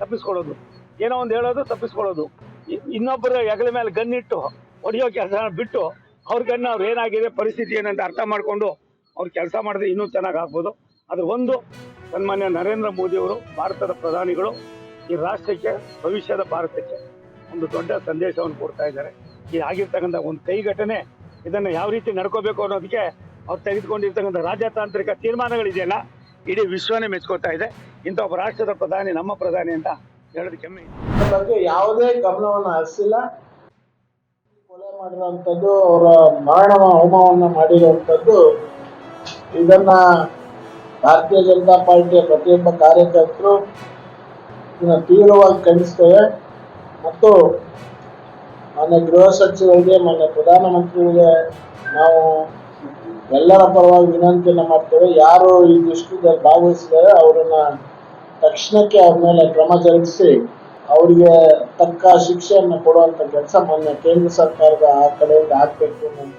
ತಪ್ಪಿಸ್ಕೊಳ್ಳೋದು, ಏನೋ ಒಂದು ಹೇಳೋದು ತಪ್ಪಿಸ್ಕೊಳ್ಳೋದು, ಇನ್ನೊಬ್ಬರ ಹೆಗಲ ಮೇಲೆ ಗನ್ನಿಟ್ಟು ಹೊಡೆಯೋ ಕೆಲಸ ಬಿಟ್ಟು ಅವ್ರ ಗನ್ನ ಅವ್ರು ಏನಾಗಿದೆ ಪರಿಸ್ಥಿತಿ ಏನಂತ ಅರ್ಥ ಮಾಡ್ಕೊಂಡು ಅವ್ರು ಕೆಲಸ ಮಾಡಿದ್ರೆ ಇನ್ನೂ ಚೆನ್ನಾಗಿ ಆಗ್ಬೋದು. ಅದ್ರ ಒಂದು ಸನ್ಮಾನ್ಯ ನರೇಂದ್ರ ಮೋದಿಯವರು ಭಾರತದ ಪ್ರಧಾನಿಗಳು ಈ ರಾಷ್ಟ್ರಕ್ಕೆ, ಭವಿಷ್ಯದ ಭಾರತಕ್ಕೆ ಒಂದು ದೊಡ್ಡ ಸಂದೇಶವನ್ನು ಕೊಡ್ತಾ ಇದ್ದಾರೆ. ಈ ಆಗಿರ್ತಕ್ಕಂಥ ಒಂದು ಕೈ ಘಟನೆ, ಇದನ್ನು ಯಾವ ರೀತಿ ನಡ್ಕೋಬೇಕು ಅನ್ನೋದಕ್ಕೆ ಅವ್ರು ತೆಗೆದುಕೊಂಡಿರ್ತಕ್ಕಂಥ ರಾಜತಾಂತ್ರಿಕ ತೀರ್ಮಾನಗಳಿದೆಯಲ್ಲ, ಇಡೀ ವಿಶ್ವನೇ ಮೆಚ್ಕೋತಾ ಇದೆ. ಇಂಥ ಒಬ್ಬ ರಾಷ್ಟ್ರದ ಪ್ರಧಾನಿ ನಮ್ಮ ಪ್ರಧಾನಿ ಅಂತ ಹೇಳೋದಕ್ಕೆ ಹೆಮ್ಮೆ ಇದೆ. ಬಗ್ಗೆ ಯಾವುದೇ ಗಮನವನ್ನು ಹರಿಸಿಲ್ಲ. ಕೊಲೆ ಮಾಡಿರುವಂಥದ್ದು, ಅವರ ಮರಣ ಹೋಮವನ್ನ ಮಾಡಿರುವಂಥದ್ದು, ಇದನ್ನ ಭಾರತೀಯ ಜನತಾ ಪಾರ್ಟಿಯ ಪ್ರತಿಯೊಬ್ಬ ಕಾರ್ಯಕರ್ತರು ಇದನ್ನ ತೀವ್ರವಾಗಿ ಖಂಡಿಸ್ತೇವೆ. ಮತ್ತು ಮಾನ್ಯ ಗೃಹ ಸಚಿವರಿಗೆ, ಮಾನ್ಯ ಪ್ರಧಾನಮಂತ್ರಿಗಳಿಗೆ ನಾವು ಎಲ್ಲರ ಪರವಾಗಿ ವಿನಂತಿಯನ್ನು ಮಾಡ್ತೇವೆ. ಯಾರು ಈ ದುಷ್ಕೃತ್ಯದಲ್ಲಿ ಭಾಗವಹಿಸಿದ್ದಾರೆ ಅವರನ್ನ ತಕ್ಷಣಕ್ಕೆ ಅವ್ರ ಮೇಲೆ ಕ್ರಮ ಜರುಗಿಸಿ ಅವರಿಗೆ ತಕ್ಕ ಶಿಕ್ಷೆಯನ್ನು ಕೊಡುವಂತ ಕೆಲಸ ಮಾನ್ಯ ಕೇಂದ್ರ ಸರ್ಕಾರದ ಆ ಕಡೆಯಿಂದ ಆಗ್ಬೇಕು ಅಂತ